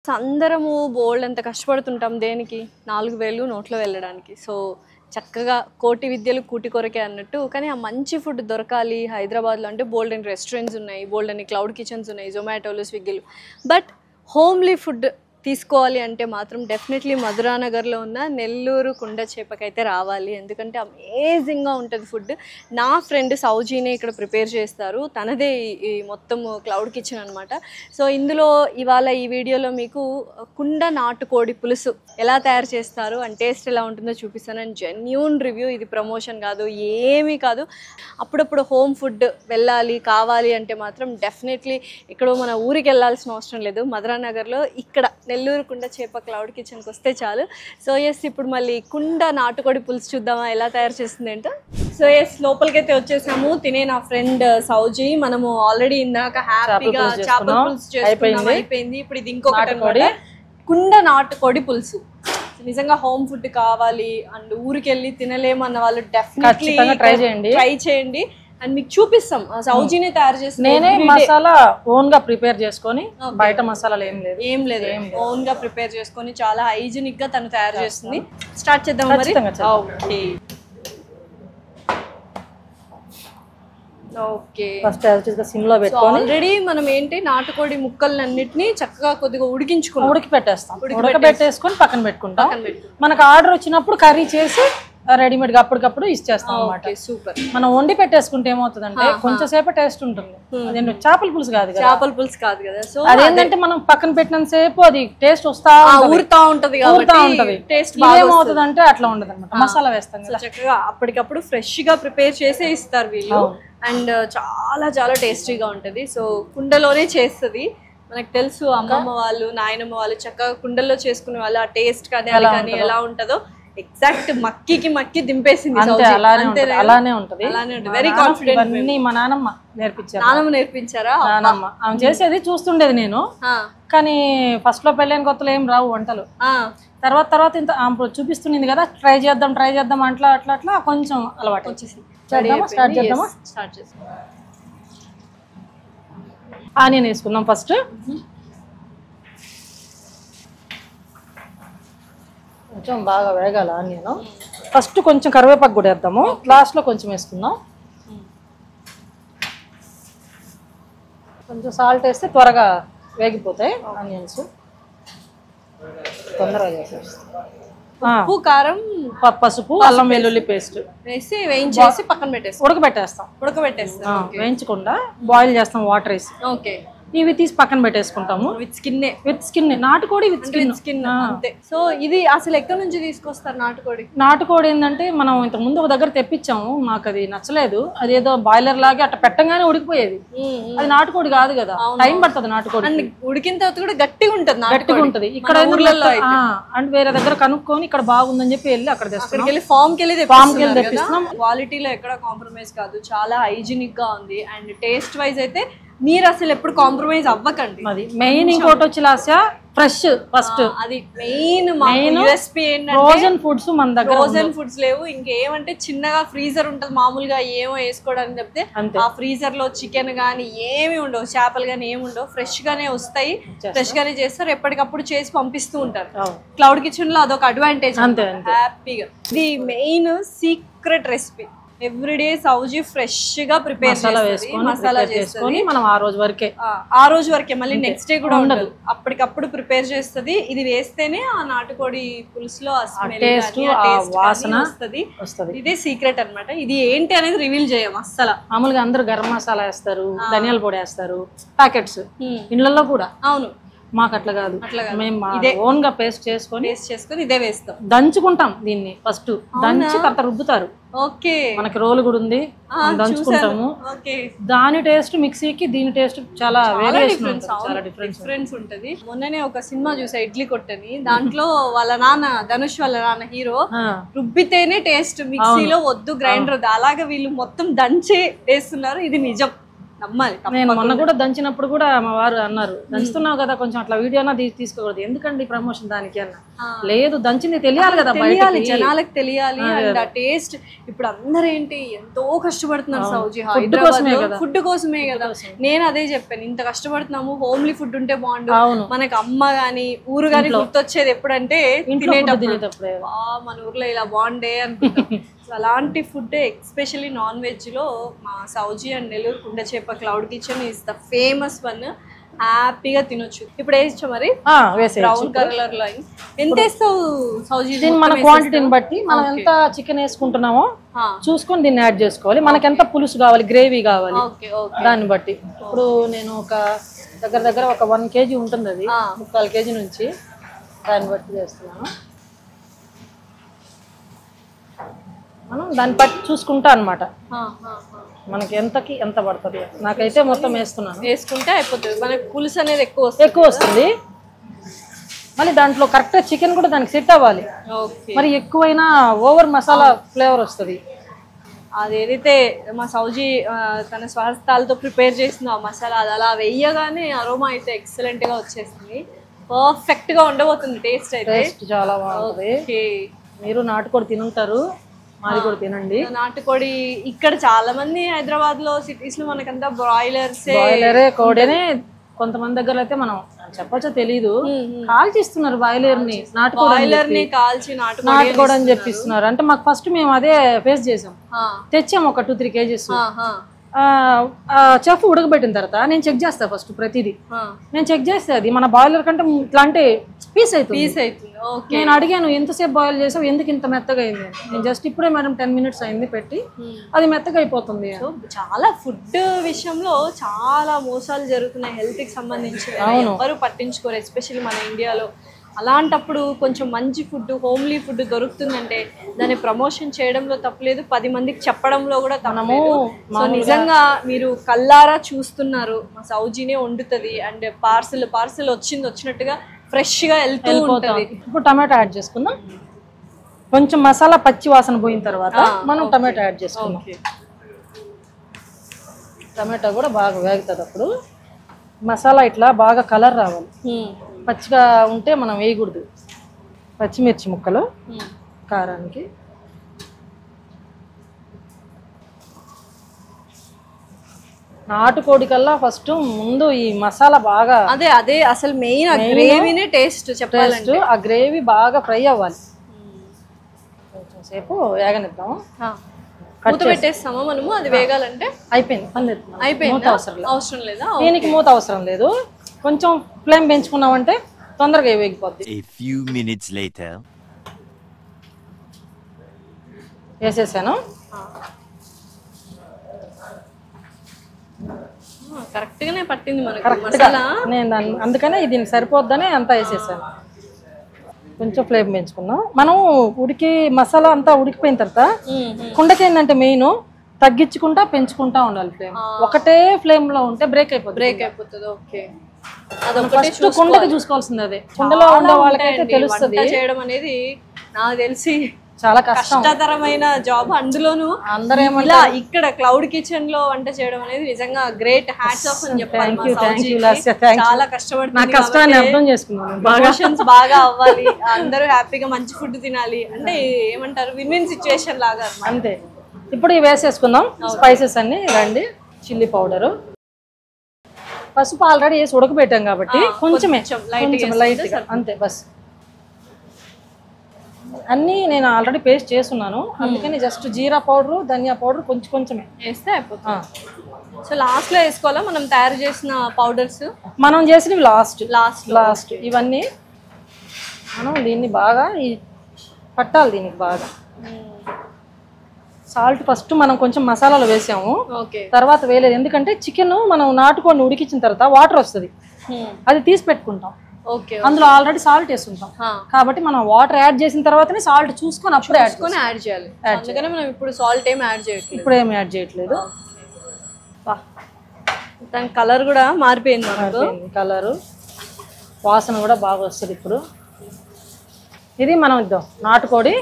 అందరము బోల్డ్ అంత కష్టపడుతుంటాం దేనికి 4000 నోట్లో వెళ్ళడానికి. సో చక్కగా కోటి విద్యలు కూటి కొరకే అన్నట్టు. కానీ ఆ మంచి ఫుడ్ దొరకాలి హైదరాబాద్లో అంటే బోల్డ్ అని రెస్టారెంట్స్ ఉన్నాయి, బోల్డ్ అని క్లౌడ్ కిచెన్స్ ఉన్నాయి, జొమాటోలు, స్విగ్గీలు. బట్ హోమ్లీ ఫుడ్ తీసుకోవాలి అంటే మాత్రం డెఫినెట్లీ మధురానగర్లో ఉన్న నెల్లూరు కుండ చేపకైతే రావాలి. ఎందుకంటే అమేజింగ్గా ఉంటుంది ఫుడ్. నా ఫ్రెండ్ సౌజీనే ఇక్కడ ప్రిపేర్ చేస్తారు, తనదే ఈ మొత్తం క్లౌడ్ కిచెన్ అనమాట. సో ఇందులో ఇవాళ ఈ వీడియోలో మీకు కుండ నాటుకోడి పులుసు ఎలా తయారు చేస్తారు అండ్ టేస్ట్ ఎలా ఉంటుందో చూపిస్తాను. అండ్ జెన్యూన్ రివ్యూ, ఇది ప్రమోషన్ కాదు, ఏమీ కాదు. అప్పుడప్పుడు హోమ్ ఫుడ్ వెళ్ళాలి కావాలి అంటే మాత్రం డెఫినెట్లీ ఇక్కడ మన ఊరికి వెళ్ళాల్సిన అవసరం లేదు. మధురానగర్లో ఇక్కడ నెల్లూరు కుండ చేప క్లౌడ్ కిచెన్కి వస్తే చాలు. సో ఎస్, ఇప్పుడు మళ్ళీ కుండ నాటుకోడి పులుసు చూద్దామా ఎలా తయారు చేస్తుంది ఏంటో. సో ఎస్, లోపలికైతే వచ్చేసాము. తినే నా ఫ్రెండ్ సౌజీ. మనము ఆల్రెడీ ఇందాక హ్యాపీగా చేపల పులుసు చేసుకున్నాం, అయిపోయింది. ఇప్పుడు ఇది ఇంకొకటి అన్నమాట, కుండ నాటుకోడి పులుసు. నిజంగా హోమ్ ఫుడ్ కావాలి అండ్ ఊరికి వెళ్ళి తినలేమన్న వాళ్ళు డెఫినెట్లీ ట్రై చేయండి. అండ్ మీకు చూపిస్తాం, సౌజీనే తయారు చేసి నేనే మసాలా ఓన్ గా ప్రిపేర్ చేసుకొని, బయట మసాలాలు ఏం లేదు ఓన్ గా ప్రిపేర్ చేసుకొని చాలా హైజీనిక్ గా తను తయారు చేస్తుంది. స్టార్ట్ చేద్దాం మరి. ఓకే, ఫస్ట్ సిమ్ లో పెట్టుకొని ఆల్రెడీ మనం ఏంటి నాటుకోడి ముక్కలన్నిటిని చక్కగా కొద్దిగా ఉడకబెట్టేసుకొని పక్కన పెట్టుకుంటాం. మనకు ఆర్డర్ వచ్చినప్పుడు కర్రీ చేసి రెడీమేడ్ గా అప్పటికప్పుడు ఇచ్చేస్తాం అన్నమాట. సూపర్. మనం వండి పెట్టేసుకుంటే ఏమవుతుందంటే కొంచెం సేపు టేస్ట్ ఉంటుంది. అదేంటి చేపల పులుసు కాదు కదా. సో అదేంటంటే మనం పక్కన పెట్టినంత సేపు అది టేస్ట్ ఊరుతా ఉంటది. టేస్ట్ ఏమవుతుంది అట్లా ఉండదు అనమాట. మసాలా వేస్తాం కదా, చక్కగా అప్పటికప్పుడు ఫ్రెష్ గా ప్రిపేర్ చేసే ఇస్తారు వీళ్ళు. అండ్ చాలా చాలా టేస్టీగా ఉంటది. సో కుండలోనే చేస్తుంది, మనకు తెలుసు. అమ్మమ్మ వాళ్ళు, నాయనమ్మ వాళ్ళు చక్కగా కుండల్లో చేసుకునే వాళ్ళు. ఆ టేస్ట్ కానీ అది కానీ ఎలా ఉంటుందో ఎగ్జాక్ట్ మక్కి దింపేసింది. అలానే ఉంటది. Very confident. మా నానమ్మ నేర్పించారా? నానమ్మ ఆమె చేసేది చూస్తుండేది నేను. కానీ ఫస్ట్ లో పెళ్ళైన కొత్తలో ఏం రావు వంటలు. తర్వాత ఇంత చూపిస్తుంది కదా, ట్రై చేద్దాం అట్లా కొంచెం అలవాటు వచ్చేసి. స్టార్ట్ చేద్దామా? ఆనియన్ వేసుకుందాం ఫస్ట్. కొంచెం బాగా వేగాల ఆనియన్. ఫస్ట్ కొంచెం కరివేపాకు కూడా వేద్దాము, లాస్ట్ లో కొంచెం వేసుకుందాం. కొంచెం సాల్ట్ వేస్తే త్వరగా వేగిపోతాయి ఆనియన్స్, తొందరగా చేసేస్తాం. ఉప్పు, కారం, పసుపు, అల్లం వెల్లుల్లి పేస్ట్ వేసి వేయించేసి పక్కన ఉడకబెట్టేస్తాం. వేయించకుండా బాయిల్ చేస్తాం వాటర్ వేసి. ఓకే, ఇవి తీసి పక్కన పెట్టేసుకుంటాము. విత్ స్కిన్ నాటుకోడి విత్ స్కిన్ అంతే. సో ఇది అసలు ఎక్కడి నుంచి తీసుకొస్తారు నాటుకోడి ఏంటంటే మనం ఇంతకు ముందు ఒక దగ్గర తెప్పించాము, మాకు అది నచ్చలేదు. అదేదో బాయిలర్ లాగా అట్లా పెట్టగానే ఉడికిపోయేది. అది నాటుకోడి కాదు కదా, టైం పడుతుంది. నాటుకోడి ఉడికిన తర్వాత కూడా గట్టిగా ఉంటది. ఇక్కడ అంటే వేరే దగ్గర కనుక్కొని ఇక్కడ బాగుందని చెప్పి వెళ్ళి అక్కడ తెస్తాం. ఫామ్ కి వెళ్ళి తెప్పిస్తున్నాం. క్వాలిటీలో ఎక్కడ కాంప్రమైజ్ కాదు, చాలా హైజీనిక్ గా ఉంది. అండ్ టేస్ట్ వైజ్ అయితే మీరు అసలు ఎప్పుడు కాంప్రమైజ్ అవ్వకండి. అది మెయిన్. ఇంకోటి వచ్చి లాస్య ఫ్రెష్ ఫస్ట్, అది మెయిన్ యూఎస్పీ ఏంటంటే ఫ్రోజన్ ఫుడ్స్ మన దగ్గర. ఫ్రోజన్ ఫుడ్స్ లేవు. ఇంకేమంటే చిన్నగా ఫ్రీజర్ ఉంటది మామూలుగా ఏమో వేసుకోవడానికి చెప్తే, ఆ ఫ్రీజర్ లో చికెన్ గానీ ఏమి ఉండవు, చేపలు గానీ ఏమి ఉండవు. ఫ్రెష్ గానే వస్తాయి, ఫ్రెష్ గానే చేస్తారు, ఎప్పటికప్పుడు చేసి పంపిస్తూ ఉంటారు. క్లౌడ్ కిచెన్ లో అదొక అడ్వాంటేజ్. హ్యాపీగా ఇది మెయిన్ సీక్రెట్ రెసిపీ. ఎవ్రీడే సౌజీ ఫ్రెష్ గా ప్రిపేర్ మసాలా చేసుకొని మనం ఆ రోజు వరకే మళ్ళీ నెక్స్ట్ డే కూడా ఉండదు, అప్పటికప్పుడు ప్రిపేర్ చేస్తుంది. ఇది వేస్తేనే ఆ నాటుకోడి పులుసులో వాసన వస్తుంది. ఇదే సీక్రెట్ అన్నమాట. ఇది ఏంటి అనేది రివీల్ చేయం అస్సలు. మామూలుగా అందరూ గరం మసాలా వేస్తారు, ధనియాల పొడి వేస్తారు ప్యాకెట్స్ ఇళ్లలో కూడా. అవును, మాకు అట్లా కాదు. మేము ఓన్ గా పేస్ట్ చేసుకొని ఇదే వేస్తాం. దంచుకుంటాం దీన్ని ఫస్ట్, దంచి తర్వాత రుబ్బుతారు. ఓకే, మనకి రోల్ కూడా ఉంది, దంచుకుంటాము. దాని టేస్ట్ మిక్సీకి దీని టేస్ట్ చాలా డిఫరెన్స్ ఉంటది. మొన్ననే ఒక సినిమా చూసా, ఇడ్లీ కొట్టని. దాంట్లో వాళ్ళ నాన్న, ధనుష్ వాళ్ళ నాన్న హీరో, రుబ్బితేనే టేస్ట్, మిక్సీలో వద్దు గ్రైండర్ వద్దు. అలాగే వీళ్ళు మొత్తం దంచే వేస్తున్నారు. ఇది నిజం. నమ్మాలి. నేను మొన్న కూడా దంచినప్పుడు కూడా మా వారు అన్నారు, దంచుతున్నావు కదా కొంచెం అట్లా వీడియోనా తీసుకోకూడదు, ఎందుకండి ప్రమోషన్ దానికి అన్న. లేదు, దంచింది తెలియాలి కదా, తెలియాలి, జనాలకు తెలియాలి. అండ్ ఆ టేస్ట్ ఇప్పుడు అందరూ ఏంటి ఎంతో కష్టపడుతున్నారు సౌజీ, హైదరాబాద్ ఫుడ్ కోసమే కదా. నేను అదే చెప్పాను, ఇంత కష్టపడుతున్నాము, హోమ్లీ ఫుడ్ ఉంటే బాగుండు. మనకి అమ్మ గాని ఊరు గాని గుర్తొచ్చేది ఎప్పుడంటే తినేటప్పుడు, మన ఊర్లో ఇలా బాగుండే అనుకుంటాం. అలాంటి ఫుడ్ ఎస్పెషల్లీ నాన్ వెజ్ లో మా సౌజీ అండ్ నెల్లూరు కుండ చేప cloud kitchen is the famous one. హ్యాపీగా తినొచ్చు. ఇప్పుడు వేయచ్చు మరి బ్రౌన్ కలర్ లో. ఎంత వేస్తావు సౌజీ? మన క్వాంటిటీని బట్టి మనం ఎంత చికెన్ వేసుకుంటున్నామో చూసుకొని దీన్ని యాడ్ చేసుకోవాలి. మనకి ఎంత పులుసు కావాలి, గ్రేవీ కావాలి, దాన్ని బట్టి. ఇప్పుడు నేను ఒక దగ్గర ఒక 1 kg ఉంటుంది, అది 3/4 kg నుంచి, దాన్ని బట్టి చేస్తున్నాను. మనం దాన్ని బట్టి చూసుకుంటా అనమాట, మనకి ఎంతకి ఎంత పడుతుంది. నాకైతే మొత్తం వేసుకుంటే అయిపోతుంది. మనకి పులుసు అనేది ఎక్కువ వస్తుంది. మళ్ళీ దాంట్లో కరెక్ట్ చికెన్ కూడా దానికి సెట్ అవ్వాలి. మరి ఎక్కువైనా ఓవర్ మసాలా ఫ్లేవర్ వస్తుంది. అది ఏదైతే మా సౌజీ తన స్వహస్తాలతో ప్రిపేర్ చేసిన ఆ మసాలా, అది అలా వేయగానే అరోమా అయితే ఎక్సలెంట్ గా వచ్చేస్తుంది. పర్ఫెక్ట్ గా ఉండబోతుంది టేస్ట్ అయితే. టేస్ట్ చాలా బాగుంటుంది. మీరు నాటుకోడి తినుంటారు, మాది కూడా తినండి. నాటుకోడి ఇక్కడ చాలా మంది హైదరాబాద్ లో సిటీస్ లో మనకంతా బాయిలరే కోడేనే. కొంతమంది దగ్గర అయితే మనం చెప్పచ్చో తెలీదు, కాల్చిస్తున్నారు బాయిలర్ ని, నాటుకోడి కాల్చి నాటుకోడి అని చెప్పిస్తున్నారు. అంటే మాకు ఫస్ట్ మేము అదే ఫేస్ చేసాం. తెచ్చాము ఒక 2-3 kgs. చెఫ్ ఉడకబెట్టిన తర్వాత నేను చెక్ చేస్తా ఫస్ట్ ప్రతిదీ. నేను చెక్ చేస్తే అది మన బాయిలర్ కంటే ఇట్లా అంటే పీస్ అవుతుంది. నేను అడిగాను, ఎంతసేపు బాయిల్ చేసావు, ఎందుకు ఇంత మెత్తగా అయింది? నేను జస్ట్ ఇప్పుడే మేడం 10 minutes అయింది పెట్టి, అది మెత్తగా అయిపోతుంది. చాలా ఫుడ్ విషయంలో చాలా మోసాలు జరుగుతున్నాయి హెల్త్ కి సంబంధించి. ఎవరు పట్టించుకోరు, ఎస్పెషల్లీ మన ఇండియాలో. అలాంటప్పుడు కొంచెం మంచి ఫుడ్, హోమ్లీ ఫుడ్ దొరుకుతుందంటే దాన్ని ప్రమోషన్ చేయడంలో తప్పలేదు, 10 మందికి చెప్పడంలో కూడా తప్పలేదు. సో నిజంగా మీరు కల్లారా చూస్తున్నారు, మా సౌజీనే వండుతుంది. అండ్ పార్సల్ వచ్చినట్టుగా ఫ్రెష్ గా వెళ్తూ ఉంటుంది. ఇప్పుడు టమాటో యాడ్ చేసుకుందాం. కొంచెం మసాలా పచ్చి వాసన పోయిన తర్వాత మనం టమాటో యాడ్ చేసుకుందాం. టమాటో కూడా బాగా వేగుతుంది. అప్పుడు మసాలా ఇట్లా బాగా కలర్ రావాలి. పచ్చిగా ఉంటే మనం వేయకూడదు. పచ్చిమిర్చి ముక్కలు కారానికి. నాటుకోడి కల్లా ఫస్ట్ ముందు ఈ మసాలా బాగా అదే అసలు మెయిన్ గ్రేవీనే టేస్ట్ చెప్పాలంటే. ఆ గ్రేవీ బాగా ఫ్రై అవ్వాలి. కొంచెం సేపు వేగనిద్దాం. మూత పెట్టేస్తామా మనము అది వేగాలంటే? అయిపోయింది. మూత అవసరం లేదా? దీనికి మూత అవసరం లేదు. కొంచెం ఫ్లేమ్ పెంచుకున్నామంటే తొందరగా వేగిపోద్ది. వేసేసాను. కరెక్ట్ గానే పట్టింది మనకి మసాలా. నేను అందుకనే దీనికి సరిపోద్దని అంతా వేసేసాను. కొంచెం ఫ్లేమ్ పెంచుకున్నాం. మనం మసాలా అంతా ఉడికిపోయిన తర్వాత కుండకి ఏంటంటే మెయిన్ తగ్గించుకుంటా పెంచుకుంటా ఉండాలి ఫ్లేమ్. ఒకటే ఫ్లేమ్ లో ఉంటే బ్రేక్ అయిపోతుంది. ఓకే, ఫస్ట్ కుండకి చూసుకోవాల్సింది అదే. కుండలో ఉండే వాళ్ళకైతే తెలుస్తుంది. చేయడం అనేది నాకు తెలిసి చాలా కష్టతరమైన జాబ్. అందులోనూ అందరూ ఇలా ఇక్కడ క్లౌడ్ కిచెన్ లో వంట చేయడం అనేది నిజంగా గ్రేట్. హ్యాట్స్ ఆఫ్ అని చెప్పాలి. చాలా కష్టపడుతుంది. కష్టాన్ని అర్థం చేసుకున్నాను. బాగా అవ్వాలి, అందరూ హ్యాపీగా మంచి ఫుడ్ తినాలి అంటే ఏమంటారు, విన్ సిచ్యువేషన్ లాగా అంతే. ఇప్పుడు ఇవి వేసేసుకుందాం స్పైసెస్ అన్ని. రండి, చిల్లీ పౌడరు, పసుపు ఆల్రెడీ వేసి ఉడకబెట్టాం కాబట్టి కొంచెమే లైట్ అంతే బస్. అన్నీ నేను ఆల్రెడీ పేస్ట్ చేస్తున్నాను, అందుకని జస్ట్ జీరా పౌడరు, ధనియా పౌడర్ కొంచెమే వేస్తే అయిపోతుంది. సో లాస్ట్ లో వేసుకోవాలా మనం తయారు చేసిన పౌడర్స్? మనం చేసినవి లాస్ట్. ఇవన్నీ మనం దీన్ని బాగా పట్టాలి. దీనికి బాగా సాల్ట్ ఫస్ట్ మనం కొంచెం మసాలాలు వేసాము, తర్వాత వేయలేదు. ఎందుకంటే చికెన్ మనం నాటుకొని ఉడికించిన తర్వాత వాటర్ వస్తుంది, అది తీసి పెట్టుకుంటాం. అందులో ఆల్రెడీ సాల్ట్ వేసుకుంటాం కాబట్టి మనం వాటర్ యాడ్ చేసిన తర్వాతనే సాల్ట్ చూసుకొని అప్పుడు యాడ్ చేయాలి. అందుకనే మనం ఇప్పుడు సాల్ట్ ఏం యాడ్ చేయట్లేదు. ఇప్పుడు ఏం యాడ్ చేయట్లేదు. దాని కలర్ కూడా మారిపోయింది. కలరు వాసన కూడా బాగా వస్తుంది. ఇప్పుడు ఇది మనం ఇద్దాం నాటుకోడి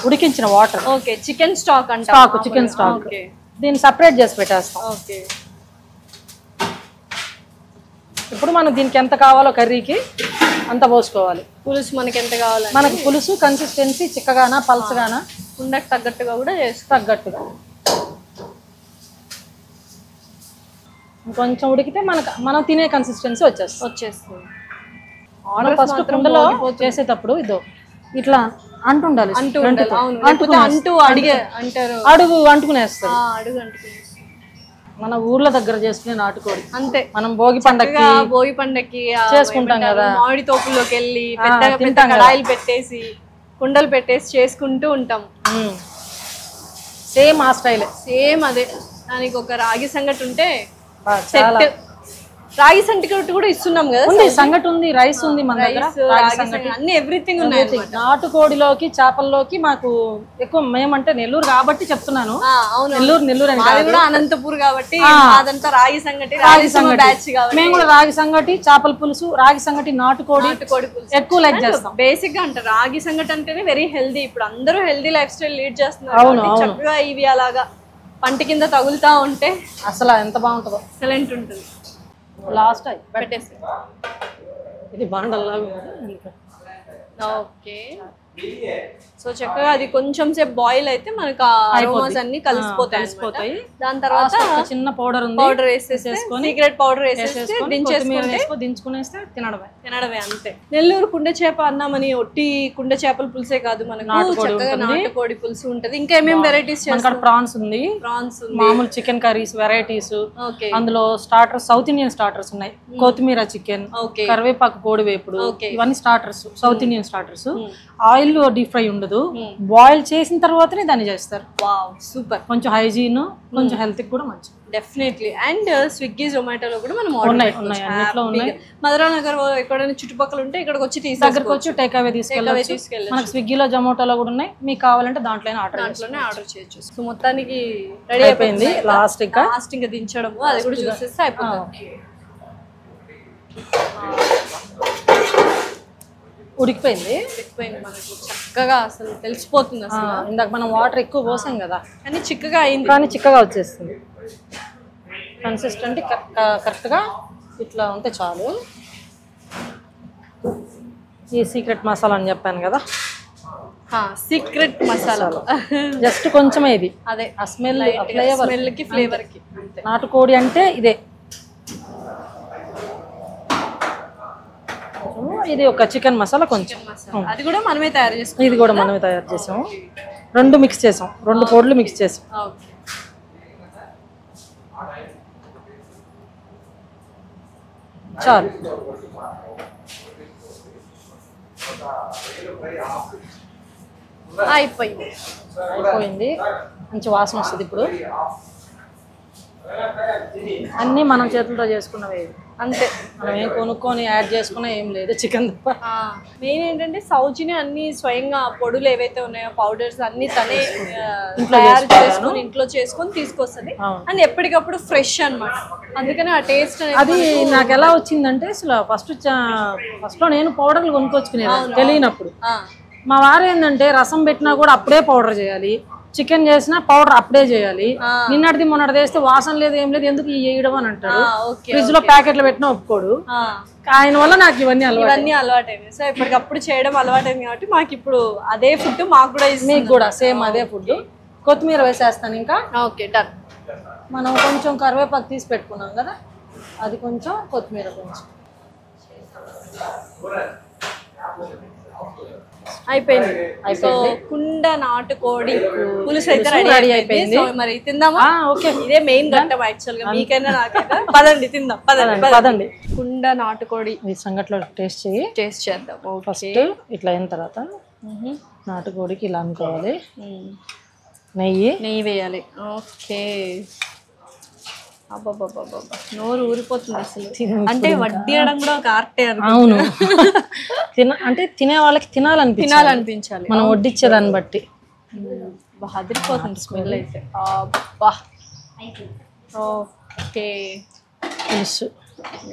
ఉడికించిన water. Okay, chicken stock chicken stock. దీన్ని సపరేట్ చేసి పెట్టేస్తాం. ఇప్పుడు మనం దీనికి ఎంత కావాలో కర్రీకి అంత పోసుకోవాలి. పులుసు మనకి ఎంత కావాలంటే మనకి పులుసు కన్సిస్టెన్సీ చిక్కగానా పల్చగానా కుండకు తగ్గట్టుగా కూడా తగ్గట్టుగా కొంచెం ఉడికితే మనం తినే కన్సిస్టెన్సీ వచ్చేస్తుంది. ఫస్ట్ కుండలో చేసేటప్పుడు ఇదో ఇట్లా అంటుండాలి, అడుగు అంటుకునేస్తుంది. మన ఊర్ల దగ్గర చేసుకునే నాటుకోడి అంతే. మనం భోగి పండగకి చేసుకుంటాం కదా, మామిడి తోపుల్లోకి వెళ్ళి పెద్ద కడాయిలు పెట్టేసి కుండలు పెట్టేసి చేసుకుంటూ ఉంటాం. సేమ్ ఆ స్టైల్, సేమ్ అదే. దానికి ఒక రాగి సంగటి ఉంటే సెట్. రాగి సంగటి కూడా ఇస్తున్నాం కదా, సంగటి ఉంది, రైస్ ఉంది మన దగ్గర, అన్ని ఎవ్రీథింగ్ ఉన్నాయి. నాటుకోడిలోకి చేపల్లోకి మాకు ఎక్కువ, మేమంటే నెల్లూరు కాబట్టి చెప్తున్నాను. నెల్లూరు కూడా అనంతపూర్ కాబట్టి అదంతా రాగి సంగటి బ్యాచ్ కాబట్టి మేము కూడా రాగి సంగటి, చేపల పులుసు, రాగి సంగటి, నాటుకోడి పులుసు ఎక్కువ లైక్ చేస్తాం. బేసిక్ గా అంటారు రాగి సంగటి అంటేనే వెరీ హెల్దీ. ఇప్పుడు అందరూ హెల్దీ లైఫ్ స్టైల్ లీడ్ చేస్తున్నారు. చక్కగా ఇవి అలాగా పంట కింద తగులుతా ఉంటే అసలు ఎంత బాగుంటుందో, ఎక్సలెంట్ ఉంటుంది. లాస్ట్ పెట్టేసి ఇది బాండల్లాగా. ఓకే, సో చక్కగా అది కొంచెం సేపు బాయిల్ అయితే మనకు అరోమాస్ అన్ని కలిసిపోతాయి. దాని తర్వాత చిన్న పౌడర్ వేసేసుకొని సీక్రెట్ పౌడర్ వేసేసుకొని దించుకునేస్తే తినడమే అంతే. నెల్లూరు కుండ చేప అన్నామని ఒట్టి కుండ చేపల పులుసే కాదు, మనకు చక్కగా నాటుకోడి పులుసు ఉంటది. ఇంకా ఏమేమి వెరైటీస్ చేస్తారు? ప్రాన్స్ ఉంది, మామూలు చికెన్ కర్రీస్ వెరైటీస్, అందులో స్టార్టర్స్ సౌత్ ఇండియన్ స్టార్టర్స్ ఉన్నాయి. కొత్తిమీర చికెన్, కరివేపాకు కోడి వేపుడు, ఇవన్నీ starters, south Indian starters. Oil deep fry ఉండదు, బాయిల్ చేసిన తర్వాతనే దాన్ని చేస్తారు. Wow, super. కొంచెం హైజీన్, కొంచెం హెల్త్ కూడా మంచిది. డెఫినెట్లీ. అండ్ స్విగ్గీ జొమాటోలో కూడా మనం మధురా నగర్ ఎక్కడైనా చుట్టుపక్కల ఉంటే ఇక్కడికి వచ్చి దగ్గరకు వచ్చి టేక్ అవే తీసుకెళ్ళచ్చు. మనకి స్విగ్గీలో జొమాటోలో కూడా ఉన్నాయి, మీకు కావాలంటే దాంట్లోనే ఆర్డర్ చేయొచ్చు. సో మొత్తానికి రెడీ అయిపోయింది. లాస్ట్ ఇంకా దించడము అది కూడా చూసేస్తే అయిపోతుంది. ఉడికిపోయింది మనకు చక్కగా అసలు తెలిసిపోతుంది. అసలు ఇందాక మనం వాటర్ ఎక్కువ పోసాం కదా, కానీ చిక్కగా అయింది, కానీ చిక్కగా వచ్చేస్తుంది. కన్సిస్టెంట్ కరెక్ట్గా ఇట్లా ఉంటే చాలు. ఈ సీక్రెట్ మసాలా అని చెప్పాను కదా, సీక్రెట్ మసాలా జస్ట్ కొంచెమే ఇది. అదే ఆ స్మెల్, ఫ్లేవర్ కి. నాటుకోడి అంటే ఇదే. ఇది ఒక చికెన్ మసాలా కొంచెం, అది కూడా మనమే తయారు చేసాం. ఇది కూడా మనమే తయారు చేసాము. రెండు మిక్స్ చేసాం, రెండు పొడులు మిక్స్ చేసాం. చాలు. అయిపోయింది. మంచి వాసన వస్తుంది. ఇప్పుడు అన్నీ మనం చేతులతో చేసుకున్నవి అంతే, మనం ఏం కొనుక్కొని యాడ్ చేసుకున్నా ఏం లేదు, చికెన్ తప్ప. మెయిన్ ఏంటంటే సౌజీని అన్ని స్వయంగా పొడులు ఏవైతే ఉన్నాయో పౌడర్స్ అన్ని తనే తయారు చేసుకొని ఇంట్లో చేసుకొని తీసుకొస్తుంది. అండ్ ఎప్పటికప్పుడు ఫ్రెష్ అన్నమాట. అందుకని ఆ టేస్ట్ అది నాకు ఎలా వచ్చిందంటే, అసలు ఫస్ట్ లో నేను పౌడర్లు కొనుక్కొచ్చుకునేది తెలియనప్పుడు. మా వారు ఏంటంటే రసం పెట్టినా కూడా అప్పుడే పౌడర్ చేయాలి, చికెన్ చేసినా పౌడర్ అప్పుడే చేయాలి. నిన్నటిది మొన్నటి వేస్తే వాసన లేదు, ఏం లేదు, ఎందుకు వేయడం అని అంటాడు. ఫ్రిడ్జ్ లో ప్యాకెట్లు పెట్టినా ఒప్పుకోడు. ఆయన వల్ల నాకు ఇవన్నీ అలవాటైంది. సో ఇప్పటికప్పుడు చేయడం అలవాటైంది కాబట్టి మాకు ఇప్పుడు అదే ఫుడ్ మాకు కూడా, మీకు కూడా సేమ్ అదే ఫుడ్. కొత్తిమీర వేసేస్తాను ఇంకా. Okay, done. మనం కొంచెం కరివేపాకు తీసి పెట్టుకున్నాం కదా, అది కొంచెం, కొత్తిమీర కొంచెం. అయిపోయింది. సో కుండ నాటుకోడి పులుసు అయితే రెడీ అయిపోయింది. మరి తిందామా? ఓకే, ఇదే మెయిన్ ఘట్టం యాక్చువల్ గా, మీకైనా నాకైనా. పదండి తిందాం, పదండి. కుండ నాటుకోడి ఈ సంగట్లో టేస్ట్ చేద్దాం. ఫస్ట్ ఇట్లా అయిన తర్వాత నాటుకోడికి ఇలా అనుకోవాలి, నెయ్యి వేయాలి. ఓకే, అబ్బాబ్బాబ్బా, నోరు ఊరిపోతుంది అసలు. అంటే వడ్డీయడం కూడా ఒక ఆర్టే. అవును, అంటే తినే వాళ్ళకి తినాలనిపించాలి మనం వడ్డిచ్చేదాన్ని బట్టి. అదిరిపోతుంది స్మెల్ అయితే. అబ్బా, ఓకే, పులుసు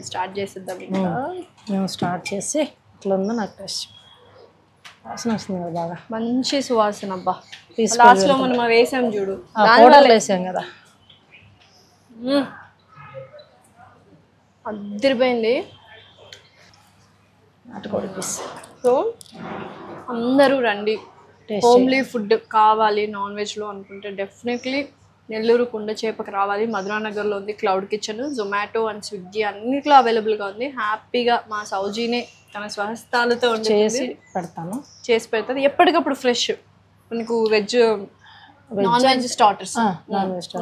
స్టార్ట్ చేసేద్దాం. మేము స్టార్ట్ చేసి ఇట్లా ఉందో నాకు టేస్ట్ వాసన వస్తుంది కదా, బాగా మంచి సువాసన. అబ్బా, లాస్ట్ లో మనం వేసాం చూడు, పౌడర్లు వేసాం కదా, అదిరిపోయింది. నాటుకోడి పీస్ సో అందరూ రండి, హోమ్లీ ఫుడ్ కావాలి నాన్ వెజ్లో అనుకుంటే డెఫినెట్లీ నెల్లూరు కుండ చేపకు రావాలి. మధురానగర్లో ఉంది cloud kitchen, Zomato and Swiggy అన్నిట్లో అవైలబుల్గా ఉంది. హ్యాపీగా మా సౌజీనే తన స్వహస్తాలతో చేసి పెడతాను. ఎప్పటికప్పుడు ఫ్రెష్. మనకు non veg starters,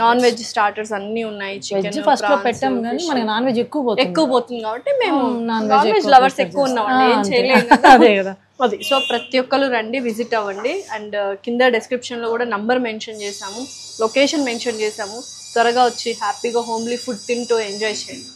non veg starters అన్నీ ఉన్నాయి. చికెన్ ఫస్ట్ లో పెట్టాం కానీ మనకి నాన్ వెజ్ ఎక్కువ పోతుంది కాబట్టి మేము నాన్ వెజ్ లవర్స్ ఎక్కువ ఉన్నామండి, ఏం చేయలేదు. అదే కదా అది. సో ప్రతి ఒక్కరు రండి, విజిట్ అవ్వండి. అండ్ కింద డిస్క్రిప్షన్లో కూడా నంబర్ మెన్షన్ చేసాము, లొకేషన్ మెన్షన్ చేసాము. త్వరగా వచ్చి హ్యాపీగా హోమ్లీ ఫుడ్ తింటూ ఎంజాయ్ చేయండి.